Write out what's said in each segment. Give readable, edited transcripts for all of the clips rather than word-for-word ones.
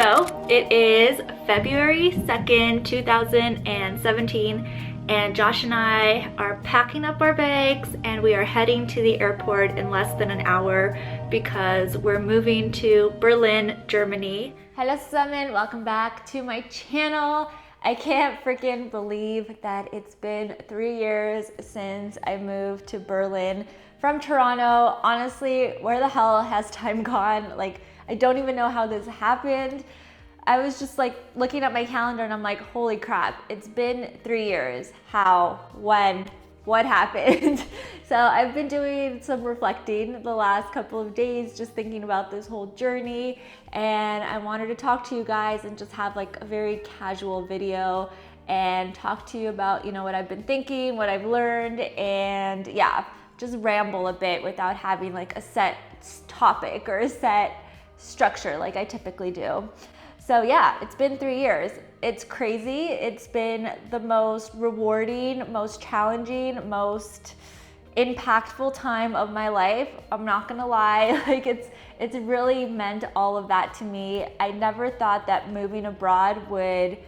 So it is February 2nd, 2017, and Josh and I are packing up our bags and we are heading to the airport in less than an hour because we're moving to Berlin, Germany. Hello zusammen, welcome back to my channel. I can't freaking believe that it's been 3 years since I moved to Berlin from Toronto. Honestly, where the hell has time gone? Like, I don't even know how this happened. I was just like looking at my calendar and I'm like, holy crap, it's been 3 years. How? When? What happened? So I've been doing some reflecting the last couple of days, just thinking about this whole journey, and I wanted to talk to you guys and just have like a very casual video and talk to you about, you know, what I've been thinking, what I've learned, and yeah, just ramble a bit without having like a set topic or a set structure like I typically do. So yeah, it's been 3 years. It's crazy. It's been the most rewarding, most challenging, most impactful time of my life. I'm not gonna lie, like it's really meant all of that to me. I never thought that moving abroad would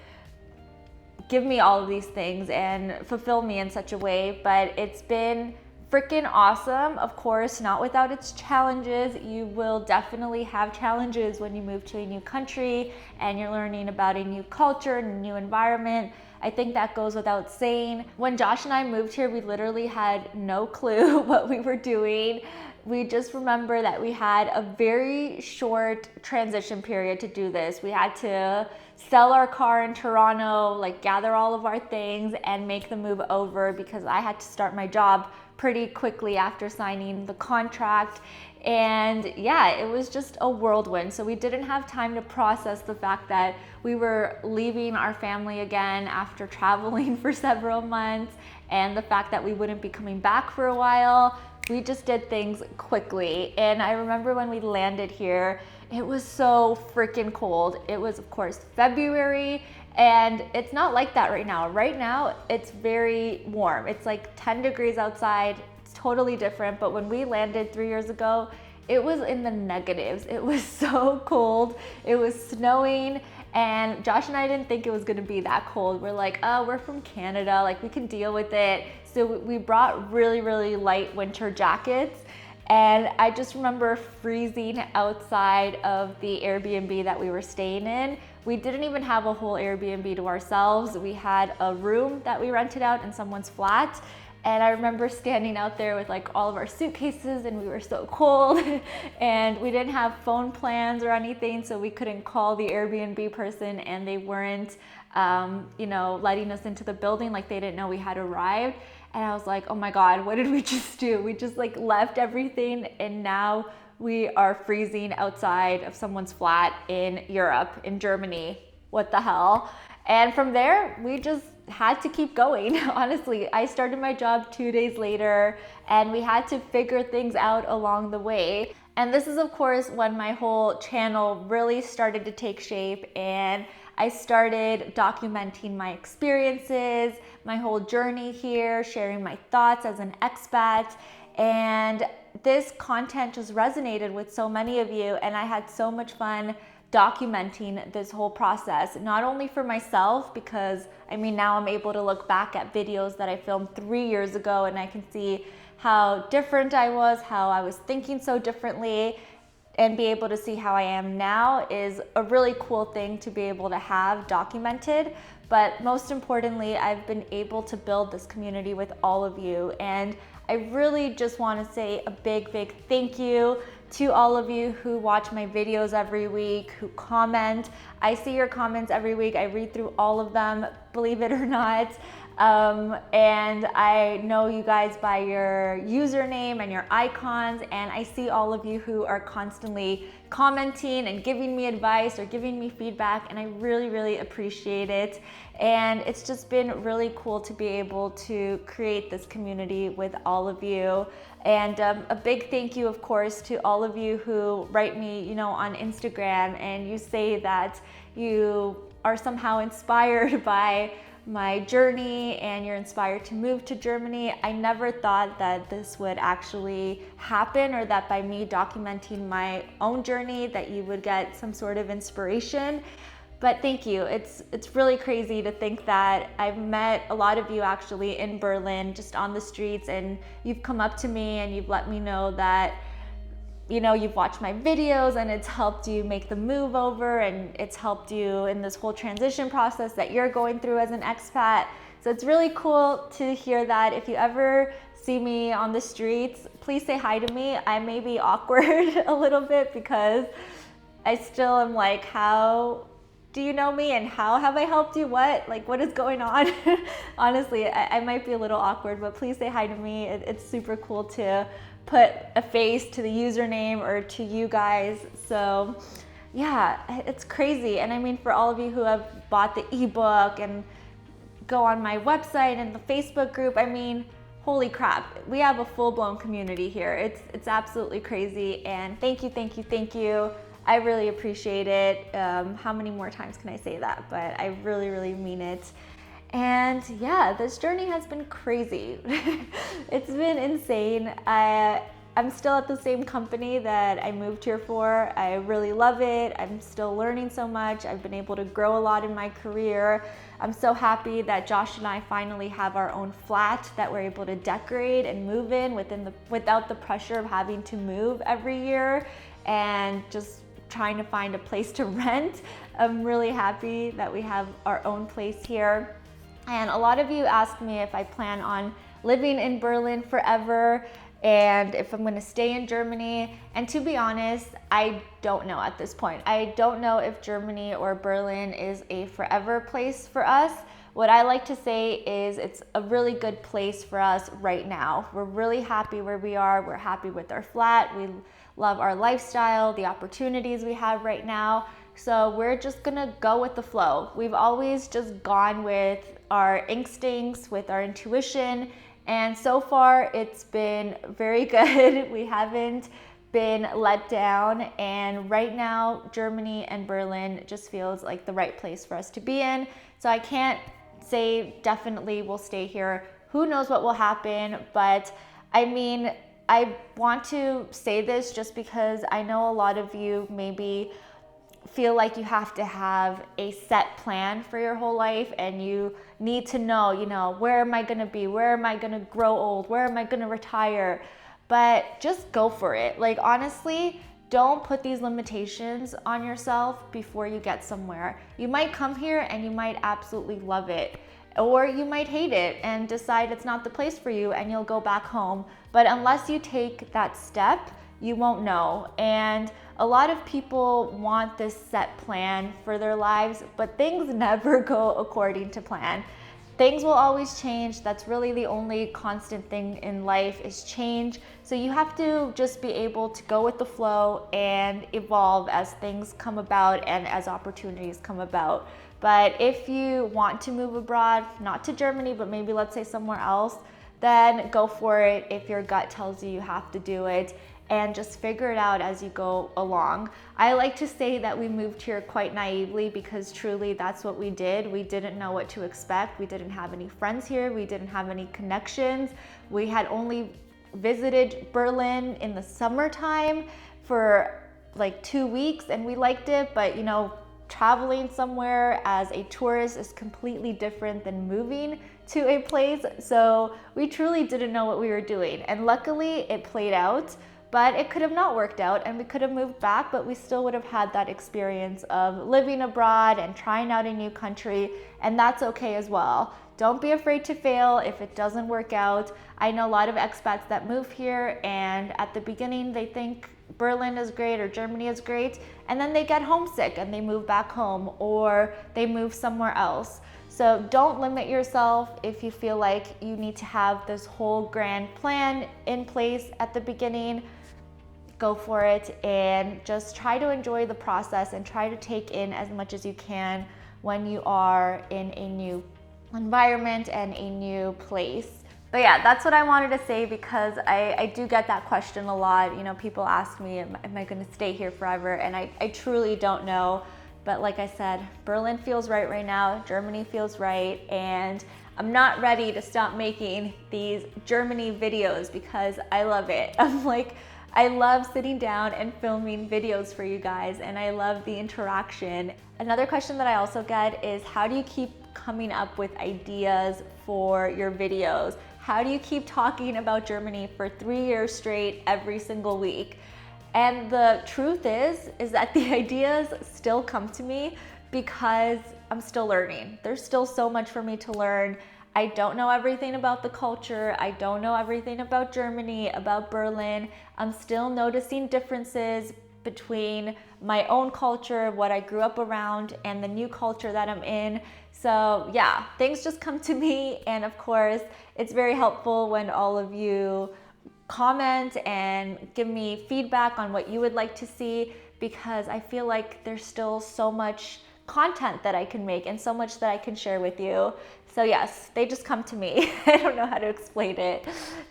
give me all of these things and fulfill me in such a way, but it's been freaking awesome. Of course, not without its challenges. You will definitely have challenges when you move to a new country and you're learning about a new culture and a new environment. I think that goes without saying. When Josh and I moved here, we literally had no clue what we were doing. We just remember that we had a very short transition period to do this. We had to sell our car in Toronto, like gather all of our things and make the move over because I had to start my job pretty quickly after signing the contract. And yeah, it was just a whirlwind. So we didn't have time to process the fact that we were leaving our family again after traveling for several months, and the fact that we wouldn't be coming back for a while. We just did things quickly. And I remember when we landed here, it was so freaking cold. It was, of course, February, and it's not like that right now. Right now, it's very warm. It's like 10 degrees outside. It's totally different. But when we landed 3 years ago, it was in the negatives. It was so cold. It was snowing, and Josh and I didn't think it was gonna be that cold. We're like, oh, we're from Canada, like we can deal with it. So we brought really, really light winter jackets. And I just remember freezing outside of the Airbnb that we were staying in. We didn't even have a whole Airbnb to ourselves. We had a room that we rented out in someone's flat. And I remember standing out there with like all of our suitcases, and we were so cold and we didn't have phone plans or anything, so we couldn't call the Airbnb person, and they weren't, you know, letting us into the building. Like, they didn't know we had arrived. And I was like, oh my God, what did we just do? We just like left everything, and now we are freezing outside of someone's flat in Europe, in Germany. What the hell? And from there, we just had to keep going. Honestly, I started my job 2 days later, and we had to figure things out along the way. And this is, of course, when my whole channel really started to take shape, and I started documenting my experiences, my whole journey here, sharing my thoughts as an expat. And this content just resonated with so many of you, and I had so much fun documenting this whole process, not only for myself, because I mean, now I'm able to look back at videos that I filmed 3 years ago, and I can see how different I was, how I was thinking so differently, and be able to see how I am now is a really cool thing to be able to have documented. But most importantly, I've been able to build this community with all of you, and I really just want to say a big, big thank you to all of you who watch my videos every week, who comment. I see your comments every week. I read through all of them, believe it or not. And I know you guys by your username and your icons, and I see all of you who are constantly commenting and giving me advice or giving me feedback, and I really, really appreciate it. And it's just been really cool to be able to create this community with all of you. And a big thank you, of course, to all of you who write me, you know, on Instagram, and you say that you are somehow inspired by my journey and you're inspired to move to Germany. I never thought that this would actually happen, or that by me documenting my own journey that you would get some sort of inspiration. But thank you. It's really crazy to think that I've met a lot of you actually in Berlin, just on the streets, and you've come up to me and you've let me know that, you know, you've watched my videos and it's helped you make the move over, and it's helped you in this whole transition process that you're going through as an expat. So it's really cool to hear that. If you ever see me on the streets, please say hi to me. I may be awkward a little bit because I still am like, how do you know me and how have I helped you? What is going on? Honestly, I might be a little awkward, but please say hi to me. It's super cool to put a face to the username or to you guys. So yeah, it's crazy. And I mean, for all of you who have bought the ebook and go on my website and the Facebook group, I mean, holy crap, we have a full-blown community here. It's absolutely crazy. And thank you. I really appreciate it. How many more times can I say that? But I really mean it. And yeah, this journey has been crazy. It's been insane. I'm still at the same company that I moved here for. I really love it. I'm still learning so much. I've been able to grow a lot in my career. I'm so happy that Josh and I finally have our own flat that we're able to decorate and move in without the pressure of having to move every year and just trying to find a place to rent. I'm really happy that we have our own place here. And a lot of you asked me if I plan on living in Berlin forever and if I'm gonna stay in Germany. And to be honest, I don't know at this point. I don't know if Germany or Berlin is a forever place for us. What I like to say is it's a really good place for us right now. We're really happy where we are. We're happy with our flat. We love our lifestyle, the opportunities we have right now. So we're just gonna go with the flow. We've always just gone with our instincts, with our intuition, and so far it's been very good. We haven't been let down, and right now Germany and Berlin just feels like the right place for us to be in. So I can't say definitely we'll stay here. Who knows what will happen, but I mean, I want to say this just because I know a lot of you maybe feel like you have to have a set plan for your whole life and you need to know, you know, where am I gonna be? Where am I gonna grow old? Where am I gonna retire? But just go for it. Like, honestly, don't put these limitations on yourself before you get somewhere. You might come here and you might absolutely love it, or you might hate it and decide it's not the place for you and you'll go back home. But unless you take that step, you won't know. And a lot of people want this set plan for their lives, but things never go according to plan. Things will always change. That's really the only constant thing in life is change. So you have to just be able to go with the flow and evolve as things come about and as opportunities come about. But if you want to move abroad, not to Germany, but maybe let's say somewhere else, then go for it if your gut tells you you have to do it, and just figure it out as you go along. I like to say that we moved here quite naively because truly that's what we did. We didn't know what to expect. We didn't have any friends here. We didn't have any connections. We had only visited Berlin in the summertime for like 2 weeks and we liked it, but you know, traveling somewhere as a tourist is completely different than moving to a place. So we truly didn't know what we were doing. And luckily it played out, but it could have not worked out and we could have moved back, but we still would have had that experience of living abroad and trying out a new country, and that's okay as well. Don't be afraid to fail if it doesn't work out. I know a lot of expats that move here and at the beginning they think Berlin is great or Germany is great, and then they get homesick and they move back home or they move somewhere else. So don't limit yourself if you feel like you need to have this whole grand plan in place at the beginning. Go for it and just try to enjoy the process and try to take in as much as you can when you are in a new environment and a new place. But yeah, that's what I wanted to say because I do get that question a lot. You know, people ask me, am I going to stay here forever? And I truly don't know. But like I said, Berlin feels right now, Germany feels right, and I'm not ready to stop making these Germany videos because I love it. I love sitting down and filming videos for you guys, and I love the interaction. Another question that I also get is, how do you keep coming up with ideas for your videos? How do you keep talking about Germany for 3 years straight every single week? And the truth is that the ideas still come to me because I'm still learning. There's still so much for me to learn. I don't know everything about the culture. I don't know everything about Germany, about Berlin. I'm still noticing differences between my own culture, what I grew up around, and the new culture that I'm in. So yeah, things just come to me. And of course, it's very helpful when all of you comment and give me feedback on what you would like to see, because I feel like there's still so much content that I can make and so much that I can share with you. So yes, they just come to me. I don't know how to explain it,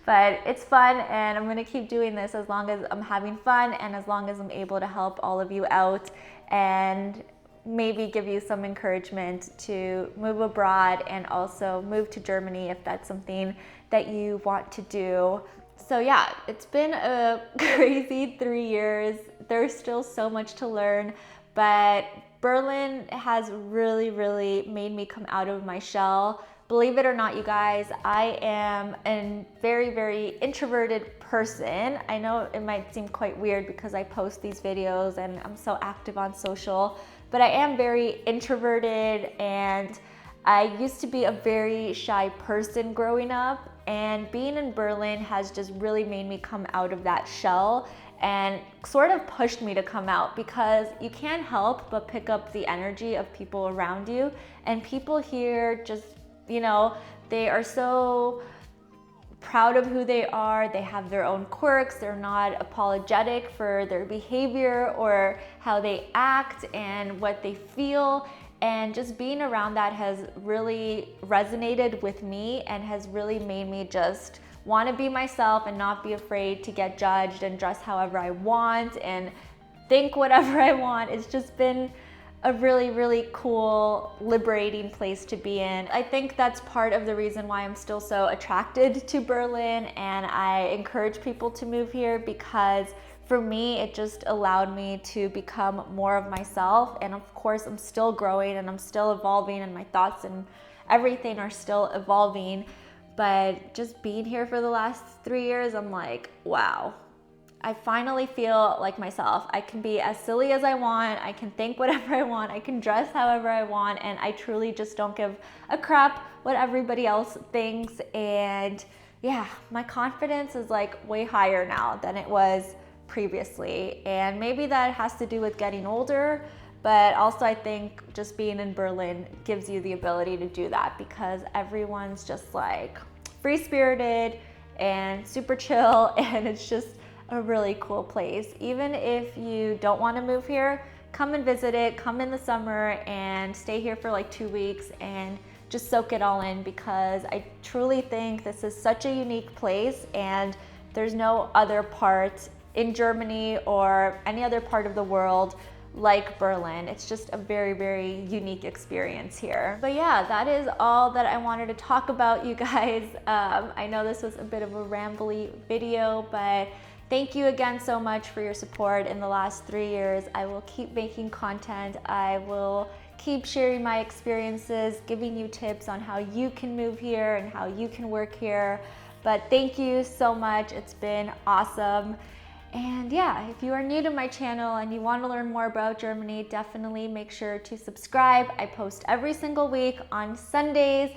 but it's fun, and I'm gonna keep doing this as long as I'm having fun and as long as I'm able to help all of you out and maybe give you some encouragement to move abroad and also move to Germany if that's something that you want to do. So yeah, it's been a crazy 3 years. There's still so much to learn, but Berlin has really made me come out of my shell. Believe it or not, you guys, I am a very introverted person. I know it might seem quite weird because I post these videos and I'm so active on social, but I am very introverted, and I used to be a very shy person growing up, and being in Berlin has just really made me come out of that shell and sort of pushed me to come out, because you can't help but pick up the energy of people around you. And people here just, they are so proud of who they are. They have their own quirks. They're not apologetic for their behavior or how they act and what they feel. And just being around that has really resonated with me and has really made me just want to be myself and not be afraid to get judged and dress however I want and think whatever I want. It's just been a really cool, liberating place to be in. I think that's part of the reason why I'm still so attracted to Berlin, and I encourage people to move here, because for me, it just allowed me to become more of myself. And of course, I'm still growing and I'm still evolving, and my thoughts and everything are still evolving. But just being here for the last 3 years, I'm like, wow, I finally feel like myself. I can be as silly as I want. I can think whatever I want. I can dress however I want. And I truly just don't give a crap what everybody else thinks. And yeah, my confidence is like way higher now than it was previously. And maybe that has to do with getting older, but also I think just being in Berlin gives you the ability to do that, because everyone's just like free-spirited and super chill, and it's just a really cool place. Even if you don't want to move here, come and visit it, come in the summer and stay here for like 2 weeks and just soak it all in, because I truly think this is such a unique place, and there's no other part in Germany or any other part of the world like Berlin. It's just a very unique experience here. But yeah, that is all that I wanted to talk about, you guys. I know this was a bit of a rambly video, but thank you again so much for your support in the last 3 years. I will keep making content. I will keep sharing my experiences, giving you tips on how you can move here and how you can work here. But thank you so much. It's been awesome. And yeah, if you are new to my channel and you want to learn more about Germany, definitely make sure to subscribe. I post every single week on Sundays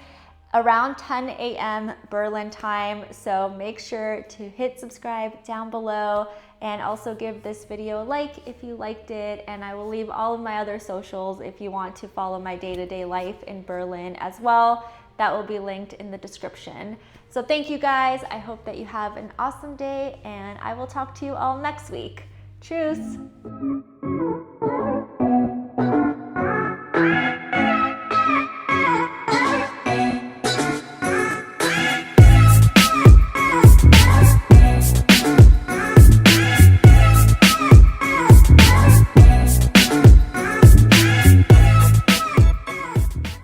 around 10 a.m. Berlin time. So make sure to hit subscribe down below, and also give this video a like if you liked it. And I will leave all of my other socials if you want to follow my day-to-day life in Berlin as well. That will be linked in the description. So thank you guys. I hope that you have an awesome day, and I will talk to you all next week. Tschüss.